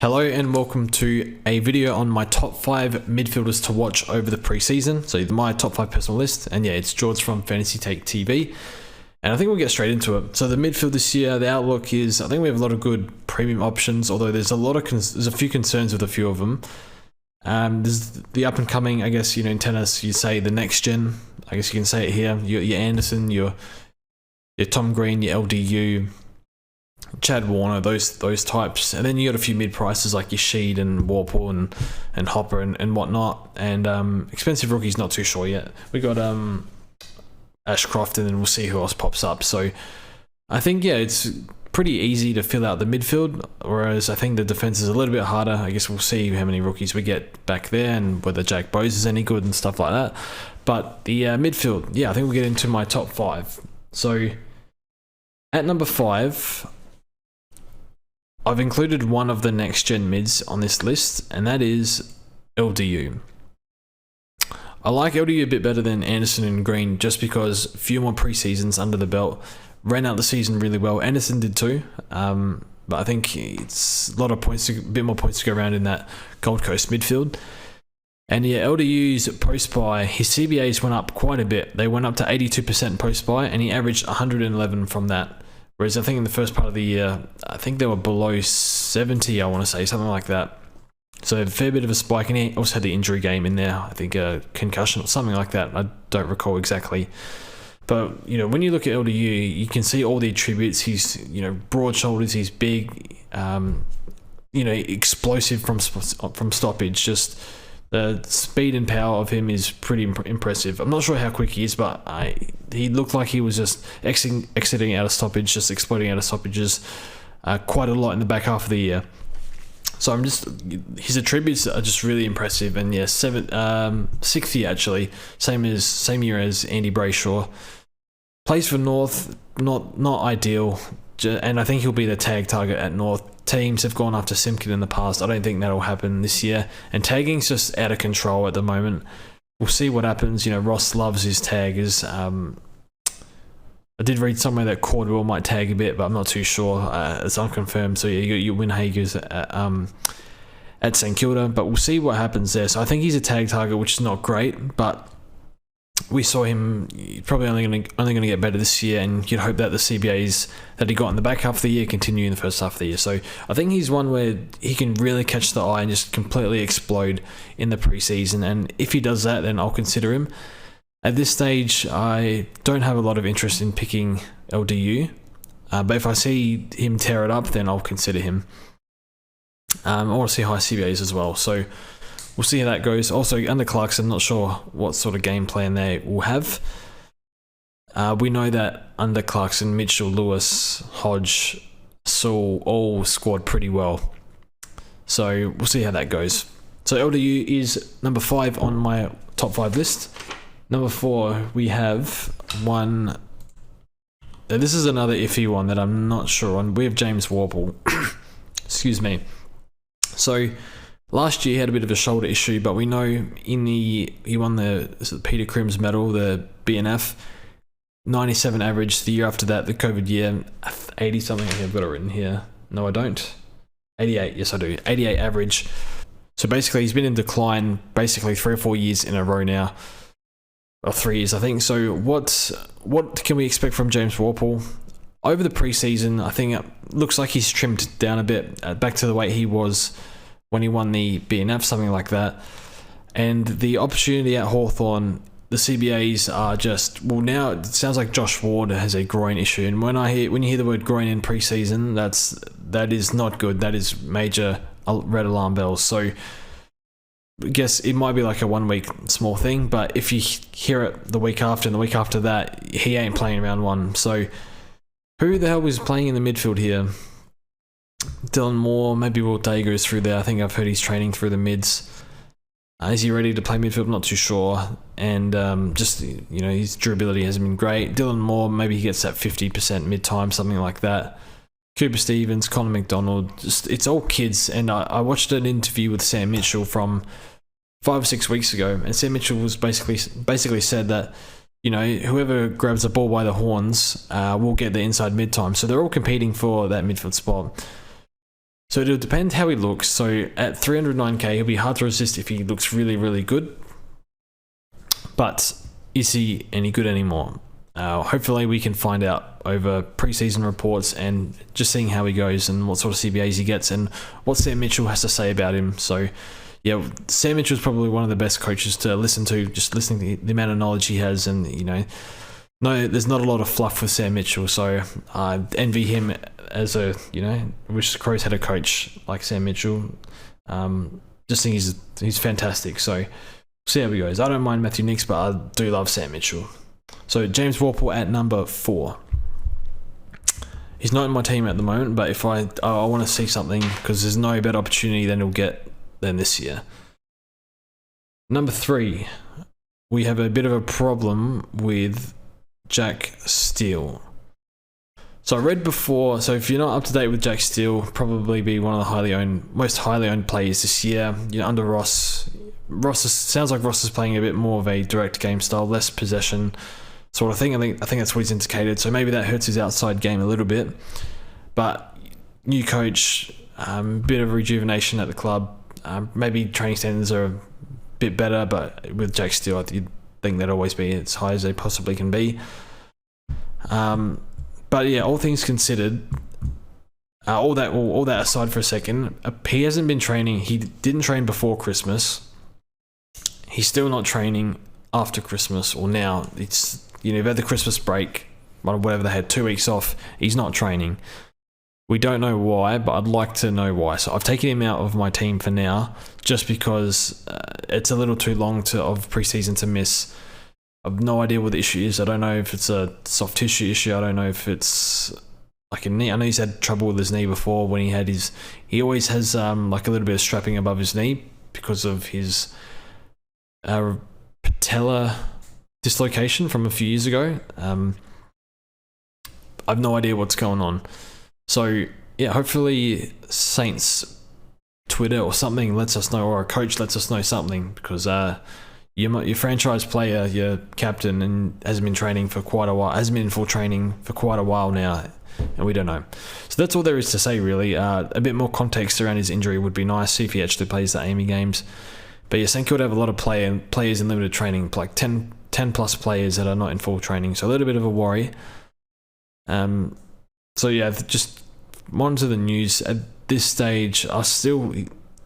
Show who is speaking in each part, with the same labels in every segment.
Speaker 1: Hello and welcome to a video on my top 5 midfielders to watch over the preseason. So my top 5 personal list, and yeah, it's George from Fantasy Take TV. And I think we'll get straight into it. So the midfield this year, the outlook is, I think we have a lot of good premium options, although there's a few concerns with a few of them. There's the up and coming, I guess, in tennis, you say the next gen, I guess you can say it here, your Anderson, your Tom Green, your LDU, Chad Warner, those types, and then you got a few mid prices like your Sheed and Worpel and Hopper and whatnot, and expensive rookies not too sure yet. We got Ashcroft, and then we'll see who else pops up. So I think it's pretty easy to fill out the midfield, whereas I think the defense is a little bit harder. I guess we'll see how many rookies we get back there and whether Jack Bowes is any good and stuff like that. But the midfield, I think we'll get into my top 5. So at number 5, I've included one of the next gen mids on this list, and that is LDU. I like LDU a bit better than Anderson and Green just because a few more preseasons under the belt. Ran out the season really well. Anderson did too, but I think it's a lot of points, a bit more points to go around in that Gold Coast midfield. And LDU's post-buy, his CBAs went up quite a bit. They went up to 82% post-buy, and he averaged 111 from that. Whereas I think in the first part of the year, I think they were below 70, I want to say, something like that. So a fair bit of a spike, and he also had the injury game in there. I think a concussion or something like that. I don't recall exactly. But, when you look at LDU, you can see all the attributes. He's, broad shoulders, he's big, explosive from stoppage. Just the speed and power of him is pretty impressive. I'm not sure how quick he is, but he looked like he was just exiting out of stoppage, just exploding out of stoppages quite a lot in the back half of the year. So his attributes are just really impressive. And 6th year actually, same year as Andy Brayshaw. Plays for North, not ideal, and I think he'll be the tag target at North. Teams have gone after Simpkin in the past. I don't think that'll happen this year. And tagging's just out of control at the moment. We'll see what happens. Ross loves his taggers. I did read somewhere that Cordwell might tag a bit, but I'm not too sure. It's unconfirmed. So you got your Winhagers at St Kilda, but we'll see what happens there. So I think he's a tag target, which is not great, but we saw him probably only going to get better this year, and you'd hope that the CBAs that he got in the back half of the year continue in the first half of the year. So I think he's one where he can really catch the eye and just completely explode in the preseason, and if he does that, then I'll consider him. At this stage, I don't have a lot of interest in picking LDU, but if I see him tear it up, then I'll consider him. I want to see high CBAs as well, so we'll see how that goes. Also, under Clarkson, not sure what sort of game plan they will have. We know that under Clarkson, Mitchell, Lewis, Hodge, Sewell all scored pretty well. So we'll see how that goes. So LDU is number 5 on my top 5 list. Number 4, we have one. This is another iffy one that I'm not sure on. We have James Worpel. Excuse me. So last year he had a bit of a shoulder issue, but we know he won the Peter Crims medal, the BNF, 97 average. The year after that, the COVID year, 80 something. I've got it written here. No, I don't. 88. Yes, I do. 88 average. So basically, he's been in decline basically 3 or 4 years in a row now, or 3 years, I think. So what can we expect from James Worpel? Over the preseason, I think it looks like he's trimmed down a bit, back to the weight he was when he won the BNF, something like that. And the opportunity at Hawthorn, the CBAs are just, well, now it sounds like Josh Ward has a groin issue. And when you hear the word groin in preseason, that is not good. That is major red alarm bells. So I guess it might be like a 1 week small thing, but if you hear it the week after and the week after that, he ain't playing round 1. So who the hell was playing in the midfield here? Dylan Moore, maybe Will Day goes through there. I think I've heard he's training through the mids. Is he ready to play midfield? I'm not too sure. And his durability hasn't been great. Dylan Moore, maybe he gets that 50% mid-time, something like that. Cooper Stevens, Connor McDonald, it's all kids. And I watched an interview with Sam Mitchell from 5 or 6 weeks ago, and Sam Mitchell was basically said that whoever grabs the ball by the horns will get the inside mid time. So they're all competing for that midfield spot. So it'll depend how he looks. So at 309k, he'll be hard to resist if he looks really, really good. But is he any good anymore? Hopefully we can find out over preseason reports and just seeing how he goes and what sort of CBAs he gets and what Sam Mitchell has to say about him. So yeah, Sam Mitchell is probably one of the best coaches to listen to, just listening to the amount of knowledge he has. And, no, there's not a lot of fluff with Sam Mitchell. So I envy him as a, wish the Crows had a coach like Sam Mitchell. Just think he's fantastic. So see how he goes. I don't mind Matthew Nicks, but I do love Sam Mitchell. So James Worpel at number 4. He's not in my team at the moment, but if I want to see something, because there's no better opportunity than he'll get than this year. Number 3, we have a bit of a problem with Jack Steele. So I read before, so if you're not up to date with Jack Steele, probably be one of the most highly owned players this year. Under Ross. Sounds like Ross is playing a bit more of a direct game style, less possession sort of thing. I think that's what he's indicated. So maybe that hurts his outside game a little bit. But new coach, bit of rejuvenation at the club. Maybe training standards are a bit better, but with Jack Steele, I think they'd always be as high as they possibly can be. But yeah, all things considered, all that aside for a second, he hasn't been training. He didn't train before Christmas. He's still not training after Christmas or now. It's, you've had the Christmas break, whatever they had, 2 weeks off. He's not training. We don't know why, but I'd like to know why. So I've taken him out of my team for now, just because it's a little too long of preseason to miss. I've no idea what the issue is. I don't know if it's a soft tissue issue. I don't know if it's like a knee. I know he's had trouble with his knee before when he always has like a little bit of strapping above his knee because of his patella dislocation from a few years ago. I've no idea what's going on. So yeah, hopefully Saints Twitter or something lets us know, or a coach lets us know something, because your franchise player, your captain, and hasn't been training for quite a while, hasn't been in full training for quite a while now, and we don't know. So that's all there is to say, really. A bit more context around his injury would be nice, see if he actually plays the Amy games. But yeah, St Kilda have a lot of players in limited training, like 10 plus players that are not in full training, so a little bit of a worry. So yeah, just monitor the news. At this stage, I still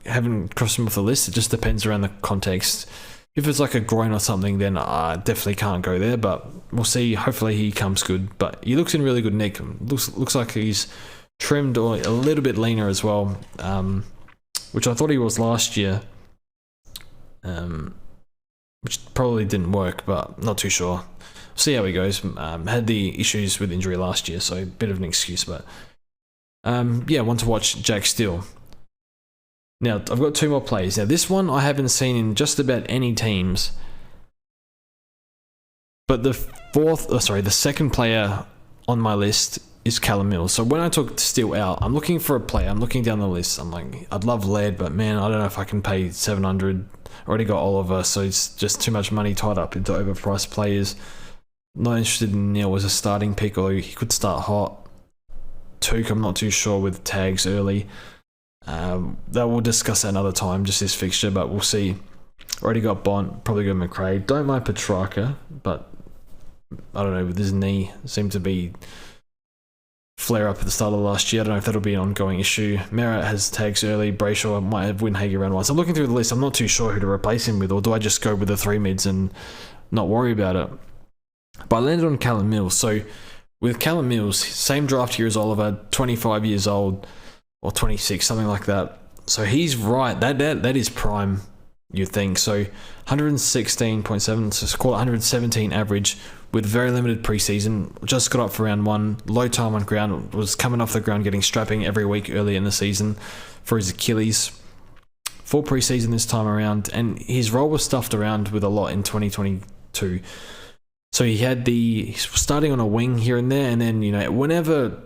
Speaker 1: haven't crossed him off the list. It just depends around the context. If it's like a groin or something, then I definitely can't go there, but we'll see. Hopefully he comes good, but he looks in really good nick. Looks like he's trimmed or a little bit leaner as well, which I thought he was last year, which probably didn't work, but not too sure. See how he goes. Had the issues with injury last year, so a bit of an excuse, but yeah, want to watch Jack Steele. Now, I've got 2 more plays. Now, this one I haven't seen in just about any teams, but the second player on my list is Callum Mills. So when I took Steele out, I'm looking for a player. I'm looking down the list. I'm like, I'd love Laird, but man, I don't know if I can pay 700. Already got Oliver, so it's just too much money tied up into overpriced players. Not interested in Neil as a starting pick, or he could start hot. Took, I'm not too sure with tags early. That we'll discuss that another time, just this fixture, but we'll see. Already got Bont, probably got McRae. Don't mind Petrarca, but I don't know, with his knee, seemed to be flare up at the start of last year. I don't know if that'll be an ongoing issue. Merritt has tags early. Brayshaw might have Winhager around 1. So I'm looking through the list. I'm not too sure who to replace him with, or do I just go with the 3 mids and not worry about it? But I landed on Callum Mills. So with Callum Mills, same draft year as Oliver, 25 years old, or 26, something like that. So he's right. That is prime, you think. So 116.7, so call it 117 average with very limited preseason. Just got up for round 1. Low time on ground. Was coming off the ground, getting strapping every week early in the season for his Achilles. Full preseason this time around, and his role was stuffed around with a lot in 2022. So he's starting on a wing here and there, and then, whenever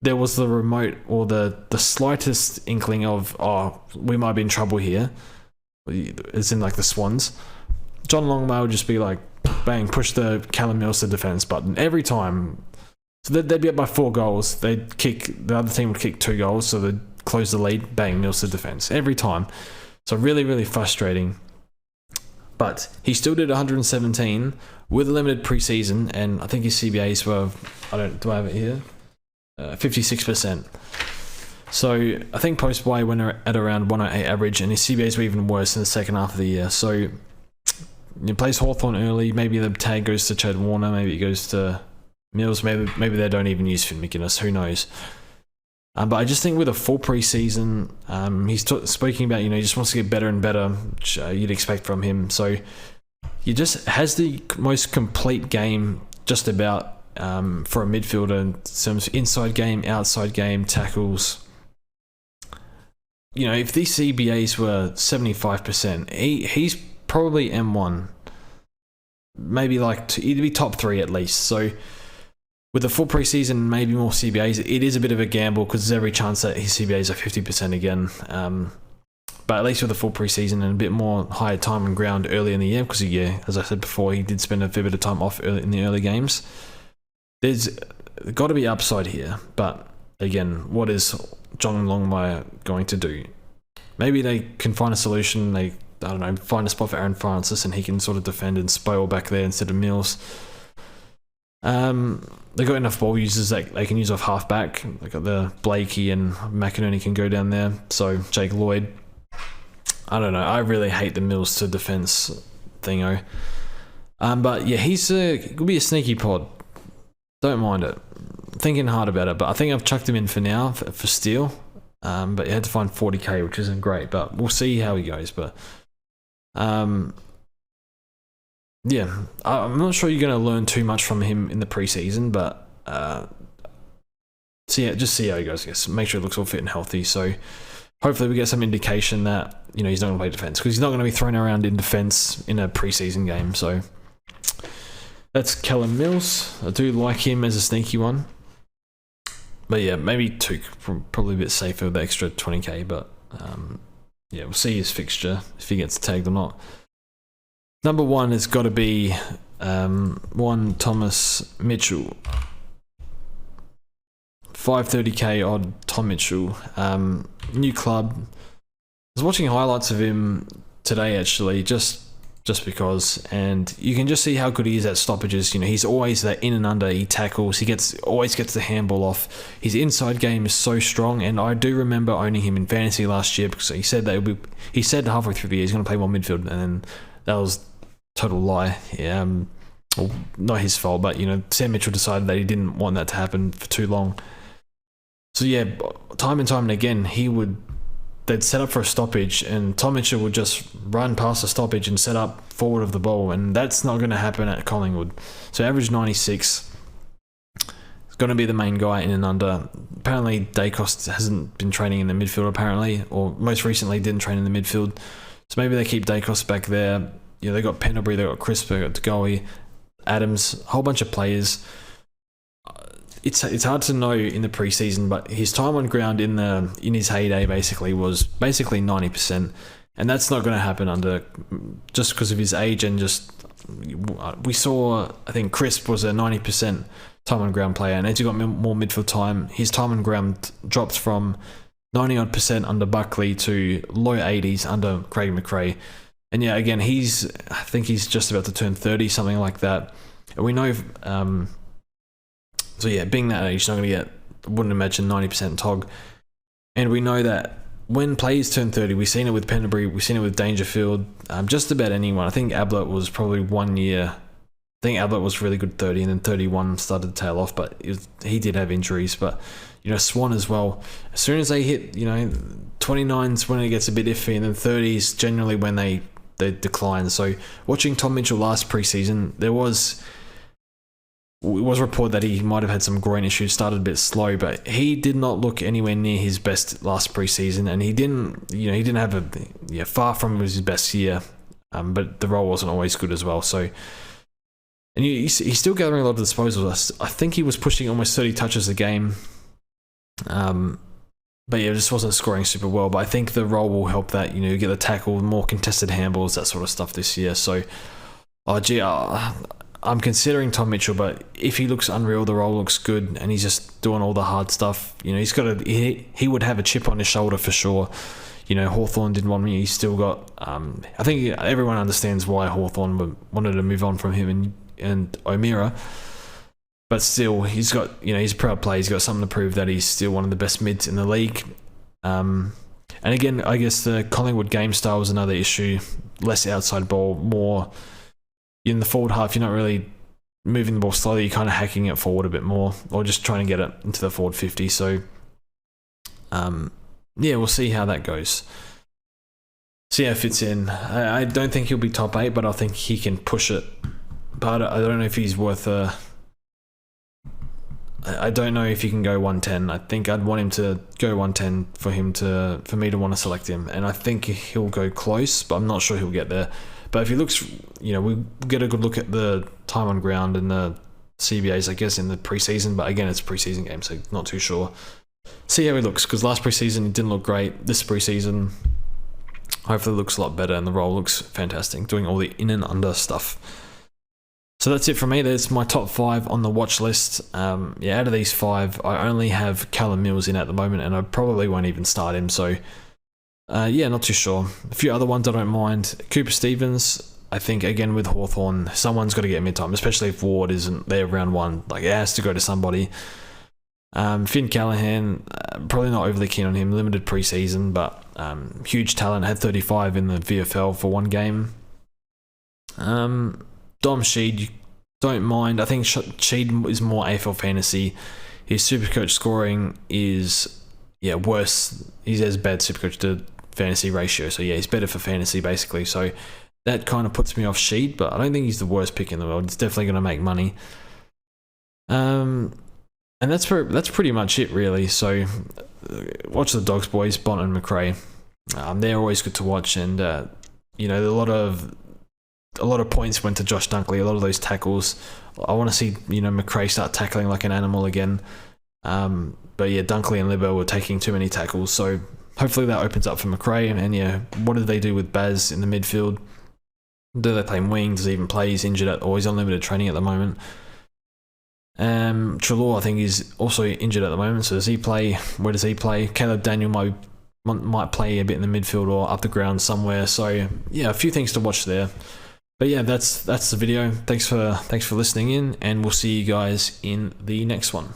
Speaker 1: there was the remote or the slightest inkling of, we might be in trouble here, as in like the Swans, John Longmire would just be like, bang, push the Callum Mills to defense button every time. So they'd be up by 4 goals. The other team would kick 2 goals, so they'd close the lead, bang, Mills to defense every time. So really, really frustrating. But he still did 117 with a limited preseason, and I think his CBAs were, do I have it here? 56%. So I think post-bye went at around 108 average, and his CBAs were even worse in the second half of the year. So he plays Hawthorn early. Maybe the tag goes to Chad Warner. Maybe it goes to Mills. Maybe they don't even use Finn McInnes. Who knows? But I just think with a full preseason, he's speaking about, he just wants to get better and better, which you'd expect from him. So he just has the most complete game just about for a midfielder in terms of inside game, outside game, tackles. If these CBAs were 75%, he's probably M1. Maybe he'd be top 3 at least. So with a full preseason, maybe more CBAs, it is a bit of a gamble because there's every chance that his CBAs are 50% again. But at least with a full preseason and a bit more higher time on ground early in the year, because as I said before, he did spend a fair bit of time off in the early games. There's got to be upside here, but again, what is John Longmire going to do? Maybe they can find a solution. Find a spot for Aaron Francis, and he can sort of defend and spoil back there instead of Mills. They've got enough ball users that they can use off halfback. They got the Blakey and McInerney can go down there. So Jake Lloyd. I don't know. I really hate the Mills to defense thingo. But yeah, could be a sneaky pod. Don't mind it. Thinking hard about it, but I think I've chucked him in for now for Steele. But you had to find 40k, which isn't great. But we'll see how he goes. But yeah, I'm not sure you're going to learn too much from him in the preseason, but just see how he goes. I guess make sure it looks all fit and healthy. So hopefully we get some indication that he's not going to play defense, because he's not going to be thrown around in defense in a preseason game. So that's Callum Mills. I do like him as a sneaky one, but yeah, maybe 2, probably a bit safer with the extra 20k. But yeah, we'll see his fixture if he gets tagged or not. Number 1 has got to be one Thomas Mitchell. 530k odd Tom Mitchell. New club. I was watching highlights of him today actually, just because, and you can just see how good he is at stoppages. He's always that in and under. He tackles. He always gets the handball off. His inside game is so strong, and I do remember owning him in fantasy last year because he said he said halfway through the year he's going to play more midfield, and then that was total lie. Yeah, well, not his fault, but Sam Mitchell decided that he didn't want that to happen for too long. So yeah, time and time again, they'd set up for a stoppage, and Tom Mitchell would just run past the stoppage and set up forward of the ball, and that's not going to happen at Collingwood. So average 96. It's going to be the main guy in and under. Apparently, Dacos hasn't been training in the midfield, apparently, or most recently didn't train in the midfield. So maybe they keep Dacos back there. They got Pendlebury, they got Crisp, they got DeGoey, Adams, a whole bunch of players. It's hard to know in the preseason, but his time on ground in his heyday was 90%, and that's not going to happen just because of his age, and just we saw, I think Crisp was a 90% time on ground player, and as he got more midfield time, his time on ground dropped from 90% under Buckley to low 80s under Craig McRae. And yeah, again, I think he's just about to turn 30, something like that. And we know, so yeah, being that age, he's not going to get, wouldn't imagine, 90% TOG. And we know that when players turn 30, we've seen it with Pendlebury, we've seen it with Dangerfield, just about anyone. I think Ablett was probably 1 year. I think Ablett was really good 30, and then 31 started to tail off, but he did have injuries. But, Swan as well. As soon as they hit, 29's when it gets a bit iffy, and then 30's generally when they decline. So watching Tom Mitchell last preseason, it was reported that he might have had some groin issues, started a bit slow, but he did not look anywhere near his best last preseason, and he didn't have far from his best year, but the role wasn't always good as well. So, and he's still gathering a lot of disposals. I think he was pushing almost 30 touches a game, but yeah, just wasn't scoring super well. But I think the role will help that, get the tackle, more contested handballs, that sort of stuff this year. So, I'm I'm considering Tom Mitchell, but if he looks unreal, the role looks good, and he's just doing all the hard stuff. You know, he would have a chip on his shoulder for sure. You know, Hawthorn didn't want me. He's still got. I think everyone understands why Hawthorn wanted to move on from him and O'Meara. But still, he's got. You know, he's a proud player. He's got something to prove that he's still one of the best mids in the league. And again, I guess the Collingwood game style was another issue. Less outside ball, more in the forward half. You're not really moving the ball slowly. You're kind of hacking it forward a bit more, or just trying to get it into the forward 50. So, yeah, we'll see how that goes. See how it fits in. I don't think he'll be top 8, but I think he can push it. But I don't know if he's worth a... I don't know if he can go 110. I think I'd want him to go 110 for me to want to select him. And I think he'll go close, but I'm not sure he'll get there. But if he looks... You know, we get a good look at the time on ground and the CBAs, I guess, in the preseason. But again, it's a preseason game, so not too sure. See how he looks, because last preseason he didn't look great. This preseason hopefully looks a lot better, and the role looks fantastic, doing all the in and under stuff. So that's it from me. There's my top 5 on the watch list. Yeah, out of these 5, I only have Callum Mills in at the moment, and I probably won't even start him. So yeah, not too sure. A few other ones I don't mind. Cooper Stevens, I think, again with Hawthorn, someone's got to get mid-time, especially if Ward isn't there round 1. Like, it has to go to somebody. Finn Callahan, probably not overly keen on him. Limited preseason, but huge talent. Had 35 in the VFL for one game. Dom Sheed, you don't mind. I think Sheed is more AFL fantasy. His Supercoach scoring is worse. He has bad Supercoach to fantasy ratio, so yeah, he's better for fantasy basically. So that kind of puts me off Sheed, but I don't think he's the worst pick in the world. He's definitely going to make money. And that's pretty much it, really. So, watch the Dogs boys, Bont and McRae. They're always good to watch, and you know, a lot of points went to Josh Dunkley. A lot of those tackles. I want to see McRae start tackling like an animal again. But yeah, Dunkley and Libbo were taking too many tackles. So hopefully that opens up for McRae. And yeah, what do they do with Baz in the midfield? Do they play him wing? Does he even play? He's injured or he's on limited training at the moment. Treloar, I think, is also injured at the moment, so does he play? Where does he play? Caleb Daniel might play a bit in the midfield or up the ground somewhere. So yeah, a few things to watch there. But yeah, that's the video. Thanks for listening in, and we'll see you guys in the next one.